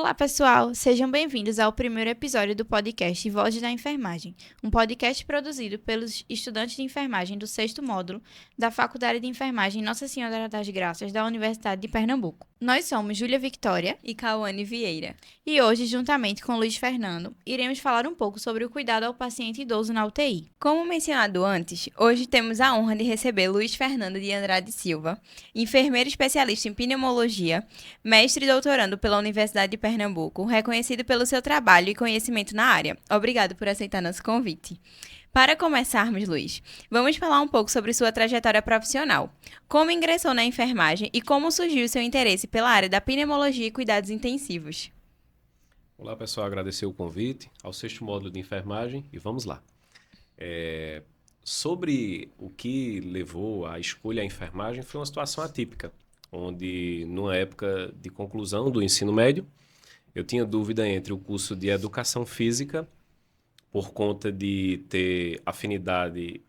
Olá, pessoal! Sejam bem-vindos ao primeiro episódio do podcast Vozes da Enfermagem, um podcast produzido pelos estudantes de enfermagem do 6º módulo da Faculdade de Enfermagem Nossa Senhora das Graças da Universidade de Pernambuco. Nós somos Júlia Victória e Cauane Vieira. E hoje, juntamente com Luiz Fernando, iremos falar um pouco sobre o cuidado ao paciente idoso na UTI. Como mencionado antes, hoje temos a honra de receber Luiz Fernando de Andrade Silva, enfermeiro especialista em pneumologia, mestre e doutorando pela Universidade de Pernambuco, reconhecido pelo seu trabalho e conhecimento na área. Obrigado por aceitar nosso convite. Para começarmos, Luiz, vamos falar um pouco sobre sua trajetória profissional. Como ingressou na enfermagem e como surgiu seu interesse pela área da pneumologia e cuidados intensivos. Olá, pessoal. Agradecer o convite ao 6º módulo de enfermagem e vamos lá. Sobre o que levou à escolha à enfermagem foi uma situação atípica, onde, numa época de conclusão do ensino médio, eu tinha dúvida entre o curso de Educação Física, por conta de ter afinidade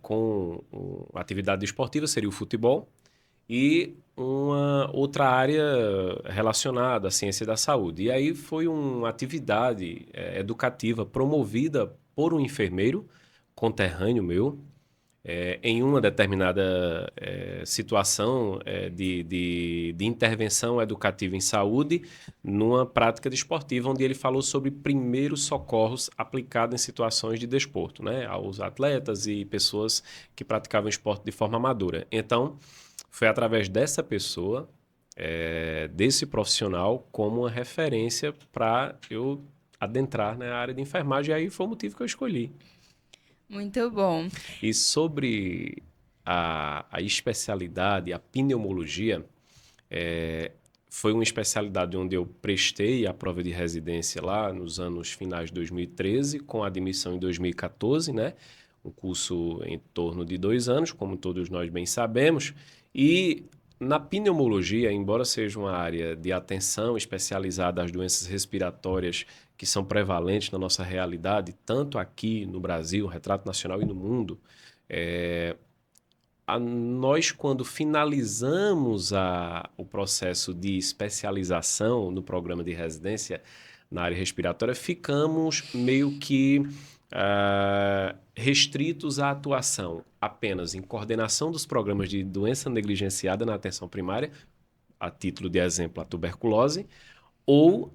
com a atividade esportiva, seria o futebol, e uma outra área relacionada à ciência da saúde. E aí foi uma atividade educativa promovida por um enfermeiro conterrâneo meu, em uma determinada situação de intervenção educativa em saúde, numa prática desportiva, onde ele falou sobre primeiros socorros aplicados em situações de desporto, né, aos atletas e pessoas que praticavam esporte de forma amadora. Então, foi através dessa pessoa, desse profissional, como uma referência para eu adentrar na área de enfermagem, e aí foi o motivo que eu escolhi. Muito bom. E sobre a especialidade, a pneumologia, foi uma especialidade onde eu prestei a prova de residência lá nos anos finais de 2013, com admissão em 2014, né? Um curso em torno de 2 anos, como todos nós bem sabemos. E na pneumologia, embora seja uma área de atenção especializada às doenças respiratórias que são prevalentes na nossa realidade, tanto aqui no Brasil, retrato nacional, e no mundo, nós, quando finalizamos o processo de especialização no programa de residência na área respiratória, ficamos meio que restritos à atuação apenas em coordenação dos programas de doença negligenciada na atenção primária, a título de exemplo, a tuberculose, ou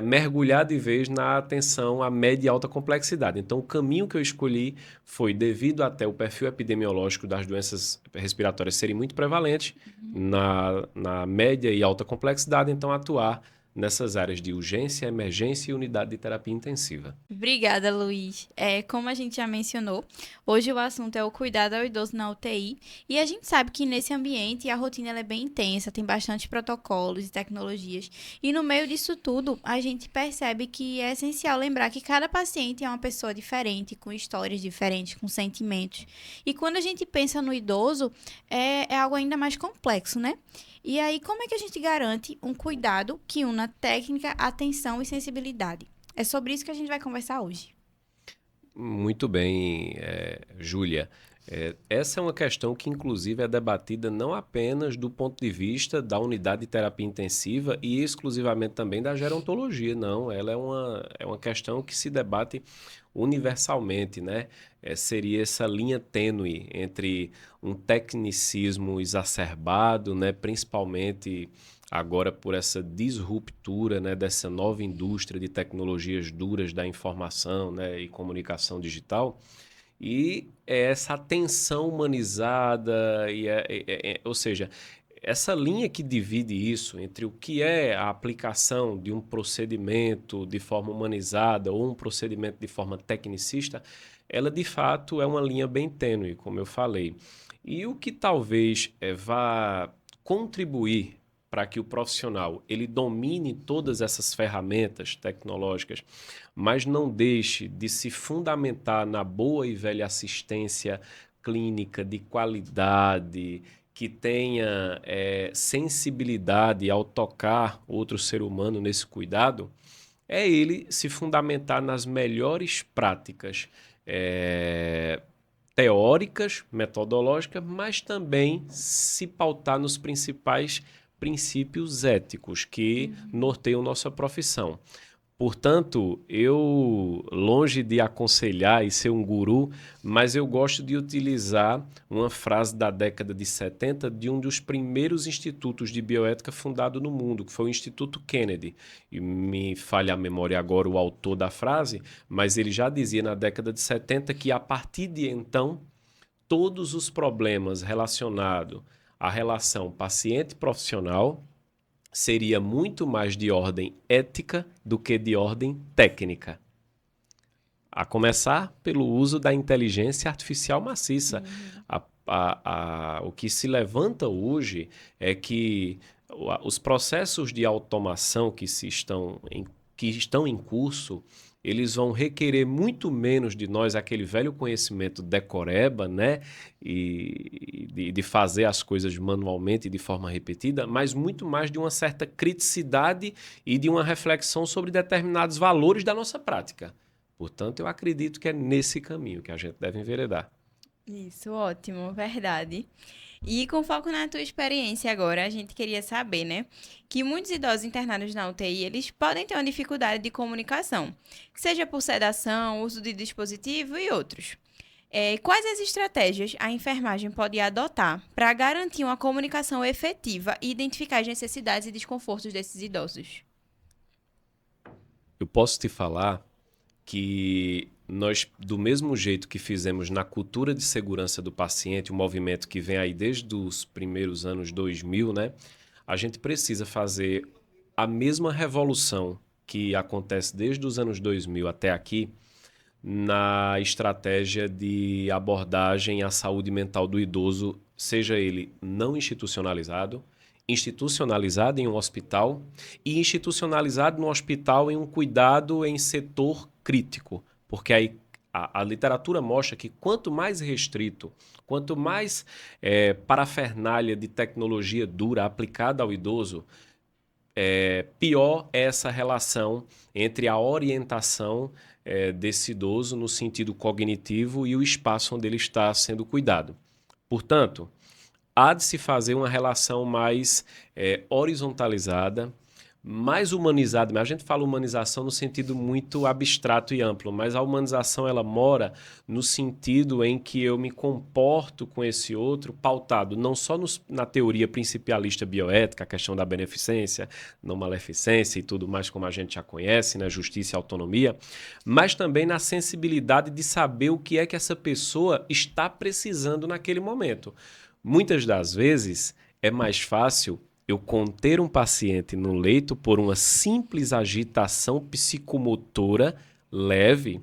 mergulhar de vez na atenção à média e alta complexidade. Então, o caminho que eu escolhi foi, devido até o perfil epidemiológico das doenças respiratórias serem muito prevalentes na média e alta complexidade, então atuar nessas áreas de urgência, emergência e unidade de terapia intensiva. Obrigada, Luiz. Como a gente já mencionou, hoje o assunto é o cuidado ao idoso na UTI, e a gente sabe que nesse ambiente a rotina ela é bem intensa, tem bastante protocolos e tecnologias, e no meio disso tudo a gente percebe que é essencial lembrar que cada paciente é uma pessoa diferente, com histórias diferentes, com sentimentos, e quando a gente pensa no idoso, é algo ainda mais complexo, né? E aí, como é que a gente garante um cuidado que una técnica, atenção e sensibilidade? É sobre isso que a gente vai conversar hoje. Muito bem, Júlia. Essa é uma questão que, inclusive, é debatida não apenas do ponto de vista da unidade de terapia intensiva e exclusivamente também da gerontologia, não. Ela é uma questão que se debate universalmente, né? Seria essa linha tênue entre um tecnicismo exacerbado, né? Principalmente agora por essa disruptura, né? Dessa nova indústria de tecnologias duras da informação, né? E comunicação digital, e essa atenção humanizada, ou seja, essa linha que divide isso entre o que é a aplicação de um procedimento de forma humanizada ou um procedimento de forma tecnicista, ela de fato é uma linha bem tênue, como eu falei. E o que talvez vá contribuir para que o profissional ele domine todas essas ferramentas tecnológicas, mas não deixe de se fundamentar na boa e velha assistência clínica de qualidade, que tenha sensibilidade ao tocar outro ser humano nesse cuidado, é ele se fundamentar nas melhores práticas teóricas, metodológicas, mas também se pautar nos principais princípios éticos que norteiam nossa profissão. Portanto, eu, longe de aconselhar e ser um guru, mas eu gosto de utilizar uma frase da década de 70 de um dos primeiros institutos de bioética fundado no mundo, que foi o Instituto Kennedy. E me falha a memória agora o autor da frase, mas ele já dizia na década de 70 que a partir de então, todos os problemas relacionados à relação paciente-profissional seria muito mais de ordem ética do que de ordem técnica. A começar pelo uso da inteligência artificial maciça. O que se levanta hoje é que os processos de automação que estão em curso, eles vão requerer muito menos de nós aquele velho conhecimento decoreba, né? E de fazer as coisas manualmente e de forma repetida, mas muito mais de uma certa criticidade e de uma reflexão sobre determinados valores da nossa prática. Portanto, eu acredito que é nesse caminho que a gente deve enveredar. Isso, ótimo, verdade. E com foco na tua experiência agora, a gente queria saber, né, que muitos idosos internados na UTI, eles podem ter uma dificuldade de comunicação, seja por sedação, uso de dispositivo e outros. Quais as estratégias a enfermagem pode adotar para garantir uma comunicação efetiva e identificar as necessidades e desconfortos desses idosos? Eu posso te falar que nós, do mesmo jeito que fizemos na cultura de segurança do paciente, um movimento que vem aí desde os primeiros anos 2000, né? A gente precisa fazer a mesma revolução que acontece desde os anos 2000 até aqui na estratégia de abordagem à saúde mental do idoso, seja ele não institucionalizado, institucionalizado em um hospital e institucionalizado no hospital em um cuidado em setor crítico, porque aí a literatura mostra que quanto mais restrito, quanto mais parafernália de tecnologia dura aplicada ao idoso, pior é essa relação entre a orientação desse idoso no sentido cognitivo e o espaço onde ele está sendo cuidado. Portanto, há de se fazer uma relação mais horizontalizada, mais humanizada. A gente fala humanização no sentido muito abstrato e amplo, mas a humanização ela mora no sentido em que eu me comporto com esse outro pautado não só na teoria principialista bioética, a questão da beneficência, não maleficência e tudo mais como a gente já conhece, né, justiça e autonomia, mas também na sensibilidade de saber o que é que essa pessoa está precisando naquele momento. Muitas das vezes é mais fácil eu conter um paciente no leito por uma simples agitação psicomotora leve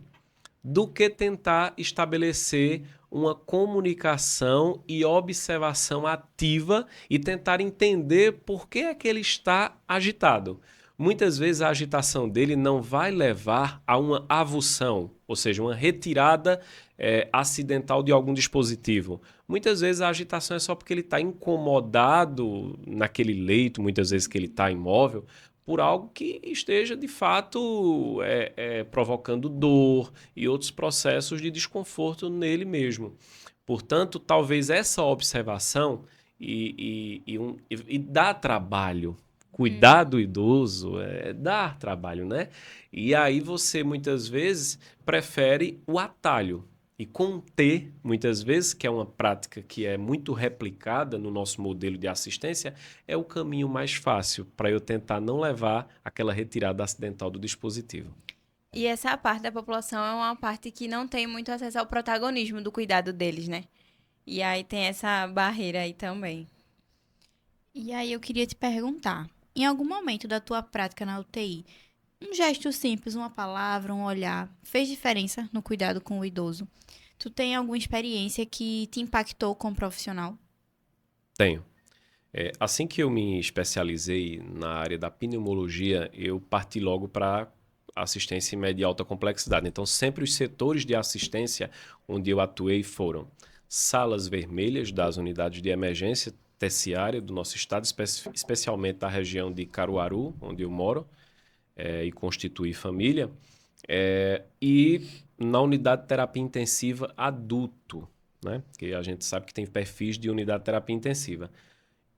do que tentar estabelecer uma comunicação e observação ativa e tentar entender por que é que ele está agitado. Muitas vezes a agitação dele não vai levar a uma avulsão, ou seja, uma retirada acidental de algum dispositivo. Muitas vezes a agitação é só porque ele está incomodado naquele leito, muitas vezes que ele está imóvel, por algo que esteja, de fato, provocando dor e outros processos de desconforto nele mesmo. Portanto, talvez essa observação e dá trabalho. Cuidar do idoso dar trabalho, né? E aí você, muitas vezes, prefere o atalho. E conter, muitas vezes, que é uma prática que é muito replicada no nosso modelo de assistência, é o caminho mais fácil para eu tentar não levar aquela retirada acidental do dispositivo. E essa parte da população é uma parte que não tem muito acesso ao protagonismo do cuidado deles, né? E aí tem essa barreira aí também. E aí eu queria te perguntar, em algum momento da tua prática na UTI, um gesto simples, uma palavra, um olhar, fez diferença no cuidado com o idoso? Tu tem alguma experiência que te impactou como profissional? Tenho. Assim que eu me especializei na área da pneumologia, eu parti logo para assistência em média e alta complexidade. Então, sempre os setores de assistência onde eu atuei foram salas vermelhas das unidades de emergência terciária do nosso estado, especialmente da região de Caruaru, onde eu moro, e constituí família, e na unidade de terapia intensiva adulto, né? Que a gente sabe que tem perfis de unidade de terapia intensiva.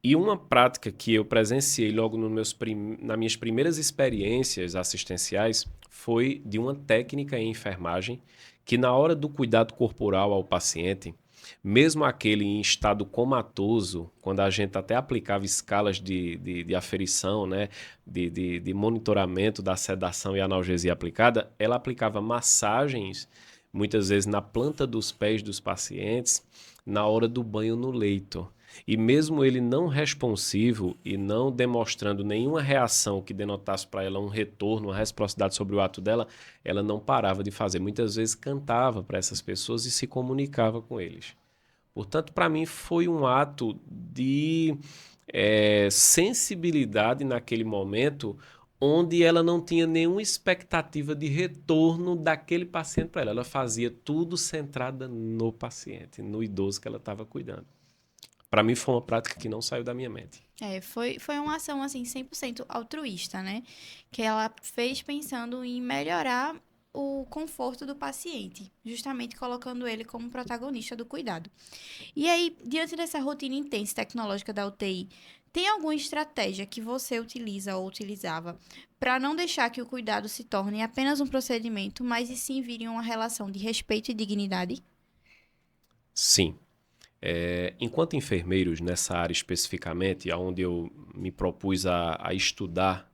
E uma prática que eu presenciei logo nas minhas primeiras experiências assistenciais foi de uma técnica em enfermagem que, na hora do cuidado corporal ao paciente, mesmo aquele em estado comatoso, quando a gente até aplicava escalas de aferição, né, de monitoramento da sedação e analgesia aplicada, ela aplicava massagens, muitas vezes na planta dos pés dos pacientes, na hora do banho no leito. E mesmo ele não responsivo e não demonstrando nenhuma reação que denotasse para ela um retorno, uma reciprocidade sobre o ato dela, ela não parava de fazer. Muitas vezes cantava para essas pessoas e se comunicava com eles. Portanto, para mim foi um ato de sensibilidade naquele momento, onde ela não tinha nenhuma expectativa de retorno daquele paciente para ela. Ela fazia tudo centrada no paciente, no idoso que ela estava cuidando. Para mim foi uma prática que não saiu da minha mente. Foi uma ação, assim, 100% altruísta, né? Que ela fez pensando em melhorar o conforto do paciente, justamente colocando ele como protagonista do cuidado. E aí, diante dessa rotina intensa e tecnológica da UTI, tem alguma estratégia que você utiliza ou utilizava para não deixar que o cuidado se torne apenas um procedimento, mas e sim vire uma relação de respeito e dignidade? Sim. Enquanto enfermeiros, nessa área especificamente, onde eu me propus a estudar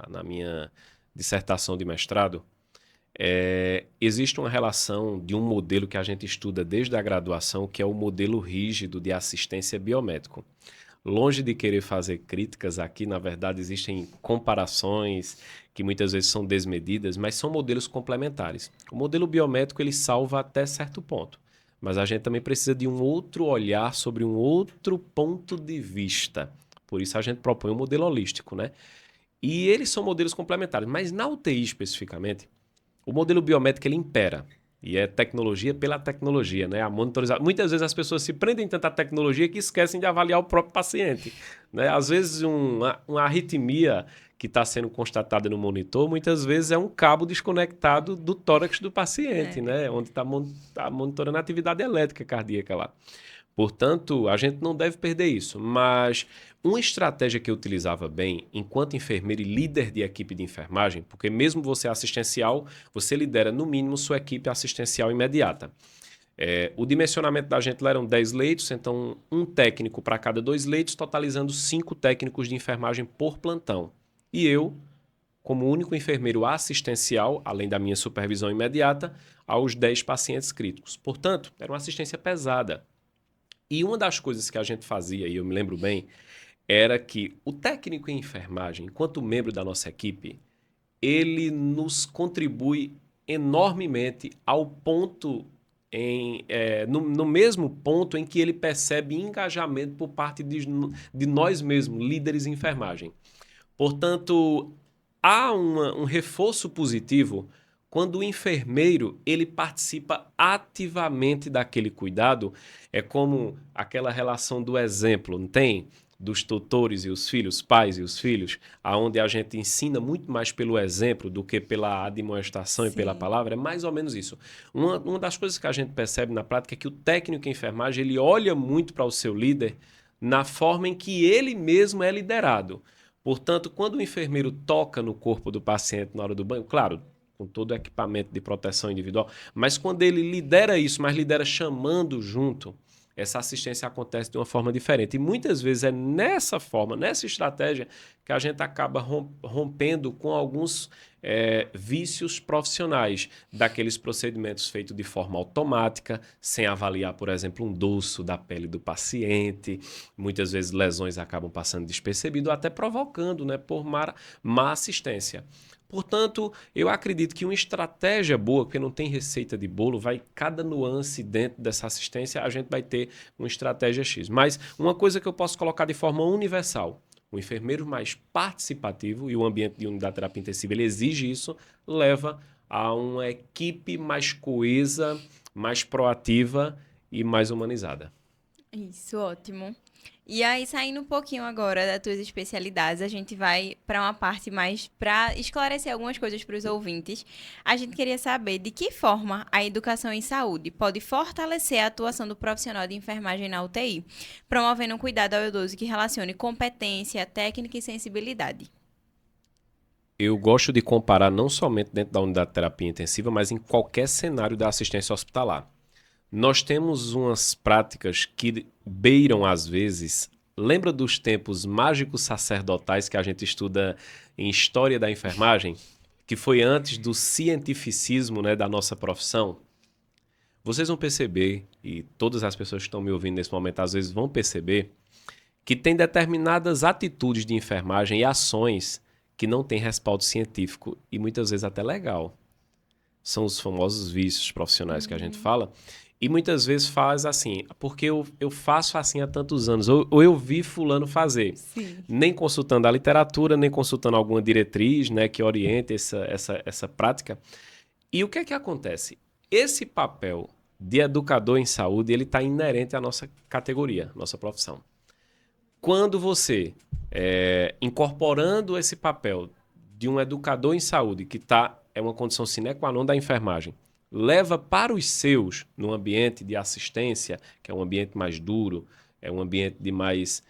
na minha dissertação de mestrado, existe uma relação de um modelo que a gente estuda desde a graduação, que é o modelo rígido de assistência biomédico. Longe de querer fazer críticas aqui, na verdade, existem comparações que muitas vezes são desmedidas, mas são modelos complementares. O modelo biomédico ele salva até certo ponto, mas a gente também precisa de um outro olhar sobre um outro ponto de vista. Por isso a gente propõe um modelo holístico, né? E eles são modelos complementares, mas na UTI especificamente, o modelo biométrico ele impera. E é tecnologia pela tecnologia, né? A monitorização. Muitas vezes as pessoas se prendem tanto à tecnologia que esquecem de avaliar o próprio paciente, né? Às vezes uma arritmia que está sendo constatada no monitor, muitas vezes é um cabo desconectado do tórax do paciente, né? Onde está monitorando a atividade elétrica cardíaca lá. Portanto, a gente não deve perder isso. Mas uma estratégia que eu utilizava bem, enquanto enfermeiro e líder de equipe de enfermagem, porque mesmo você assistencial, você lidera no mínimo sua equipe assistencial imediata. O dimensionamento da gente lá eram 10 leitos, então um técnico para cada 2 leitos, totalizando 5 técnicos de enfermagem por plantão. E eu, como único enfermeiro assistencial, além da minha supervisão imediata, aos 10 pacientes críticos. Portanto, era uma assistência pesada. E uma das coisas que a gente fazia, e eu me lembro bem, era que o técnico em enfermagem, enquanto membro da nossa equipe, ele nos contribui enormemente ao ponto, no mesmo ponto em que ele percebe engajamento por parte de nós mesmos, líderes em enfermagem. Portanto, há um reforço positivo quando o enfermeiro ele participa ativamente daquele cuidado. É como aquela relação do exemplo, não tem? Dos tutores e os filhos, pais e os filhos, aonde a gente ensina muito mais pelo exemplo do que pela admoestação e pela palavra. É mais ou menos isso. Uma das coisas que a gente percebe na prática é que o técnico em enfermagem ele olha muito para o seu líder na forma em que ele mesmo é liderado. Portanto, quando o enfermeiro toca no corpo do paciente na hora do banho, claro, com todo o equipamento de proteção individual, mas quando ele lidera isso, mas lidera chamando junto, essa assistência acontece de uma forma diferente. E muitas vezes é nessa forma, nessa estratégia, que a gente acaba rompendo com alguns vícios profissionais, daqueles procedimentos feitos de forma automática, sem avaliar, por exemplo, um dorso da pele do paciente. Muitas vezes lesões acabam passando despercebido, até provocando, né, por má assistência. Portanto, eu acredito que uma estratégia boa, porque não tem receita de bolo, cada nuance dentro dessa assistência, a gente vai ter uma estratégia X. Mas uma coisa que eu posso colocar de forma universal, o enfermeiro mais participativo, e o ambiente de unidade de terapia intensiva ele exige isso, leva a uma equipe mais coesa, mais proativa e mais humanizada. Isso, ótimo. E aí, saindo um pouquinho agora das tuas especialidades, a gente vai para uma parte mais para esclarecer algumas coisas para os ouvintes. A gente queria saber de que forma a educação em saúde pode fortalecer a atuação do profissional de enfermagem na UTI, promovendo um cuidado ao idoso que relacione competência, técnica e sensibilidade. Eu gosto de comparar não somente dentro da unidade de terapia intensiva, mas em qualquer cenário da assistência hospitalar. Nós temos umas práticas que beiram, às vezes, lembra dos tempos mágicos sacerdotais que a gente estuda em História da Enfermagem, que foi antes do cientificismo, né, da nossa profissão? Vocês vão perceber, e todas as pessoas que estão me ouvindo nesse momento às vezes vão perceber, que tem determinadas atitudes de enfermagem e ações que não têm respaldo científico e muitas vezes até legal. São os famosos vícios profissionais que a gente fala. E muitas vezes faz assim, porque eu faço assim há tantos anos, ou eu vi fulano fazer. Sim. Nem consultando a literatura, nem consultando alguma diretriz, né, que oriente essa prática. E o que é que acontece? Esse papel de educador em saúde, ele está inerente à nossa categoria, nossa profissão. Quando você, incorporando esse papel de um educador em saúde, que é uma condição sine qua non da enfermagem, leva para os seus, num ambiente de assistência, que é um ambiente mais duro, é um ambiente de mais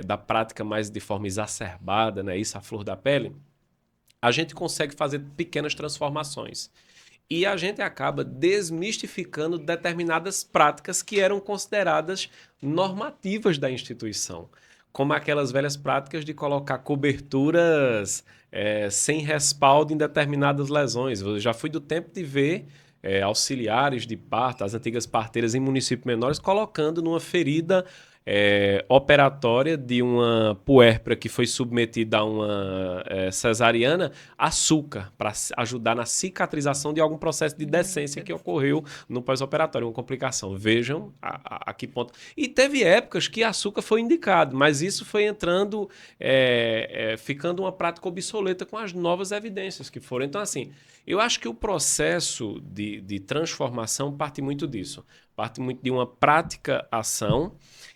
da prática mais de forma exacerbada, né? Isso, a flor da pele, a gente consegue fazer pequenas transformações. E a gente acaba desmistificando determinadas práticas que eram consideradas normativas da instituição, como aquelas velhas práticas de colocar coberturas sem respaldo em determinadas lesões. Eu já fui do tempo de ver auxiliares de parto, as antigas parteiras em municípios menores, colocando numa ferida operatória de uma puérpera que foi submetida a uma cesariana, açúcar, para ajudar na cicatrização de algum processo de decência que ocorreu no pós-operatório, uma complicação. Vejam a que ponto. E teve épocas que açúcar foi indicado, mas isso foi entrando, ficando uma prática obsoleta com as novas evidências que foram. Então, assim, eu acho que o processo de transformação parte muito disso. Parte muito de uma prática-ação.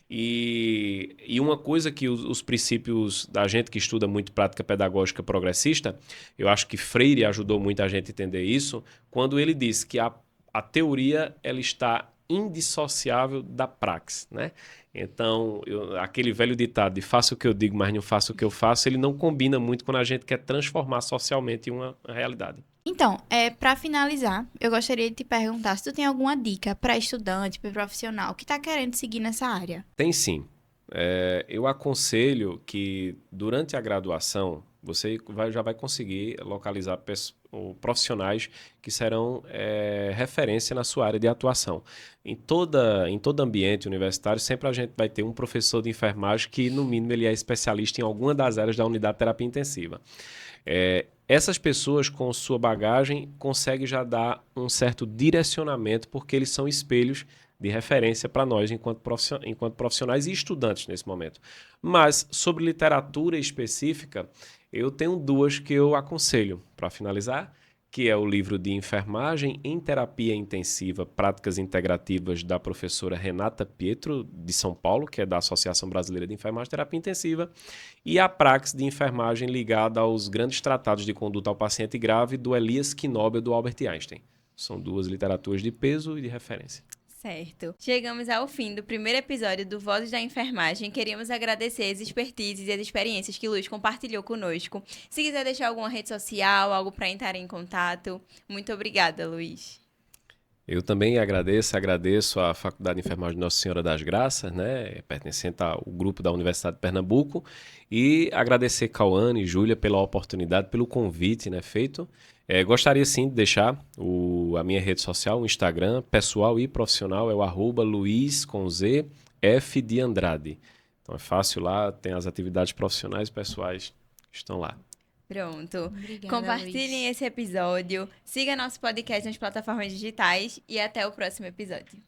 E uma coisa que os princípios da gente que estuda muito prática pedagógica progressista, eu acho que Freire ajudou muito a gente a entender isso, quando ele disse que a teoria ela está indissociável da praxis, né? Então, aquele velho ditado de faça o que eu digo, mas não faça o que eu faço, ele não combina muito quando a gente quer transformar socialmente uma realidade. Então, para finalizar, eu gostaria de te perguntar se tu tem alguma dica para estudante, para profissional que está querendo seguir nessa área. Tem sim. Eu aconselho que durante a graduação você já vai conseguir localizar profissionais que serão referência na sua área de atuação. Em todo ambiente universitário, sempre a gente vai ter um professor de enfermagem que, no mínimo, ele é especialista em alguma das áreas da unidade de terapia intensiva. Essas pessoas, com sua bagagem, conseguem já dar um certo direcionamento, porque eles são espelhos de referência para nós enquanto profissionais e estudantes nesse momento. Mas, sobre literatura específica, eu tenho duas que eu aconselho para finalizar, que é o livro de Enfermagem em Terapia Intensiva, Práticas Integrativas, da professora Renata Pietro, de São Paulo, que é da Associação Brasileira de Enfermagem e Terapia Intensiva, e a Praxis de Enfermagem ligada aos grandes tratados de conduta ao paciente grave, do Elias Knobel, do Albert Einstein. São duas literaturas de peso e de referência. Certo. Chegamos ao fim do primeiro episódio do Vozes da Enfermagem. Queríamos agradecer as expertises e as experiências que Luiz compartilhou conosco. Se quiser deixar alguma rede social, algo para entrar em contato. Muito obrigada, Luiz. Eu também agradeço à Faculdade de Enfermagem de Nossa Senhora das Graças, né, pertencente ao grupo da Universidade de Pernambuco, e agradecer Cauane e Júlia pela oportunidade, pelo convite, né, feito. Gostaria sim de deixar a minha rede social, o Instagram, pessoal e profissional, é o @Luiz com Z, F de Andrade. Então é fácil lá, tem as atividades profissionais e pessoais que estão lá. Pronto. Obrigada, Compartilhem Luiz. esse episódio, siga nosso podcast nas plataformas digitais e até o próximo episódio.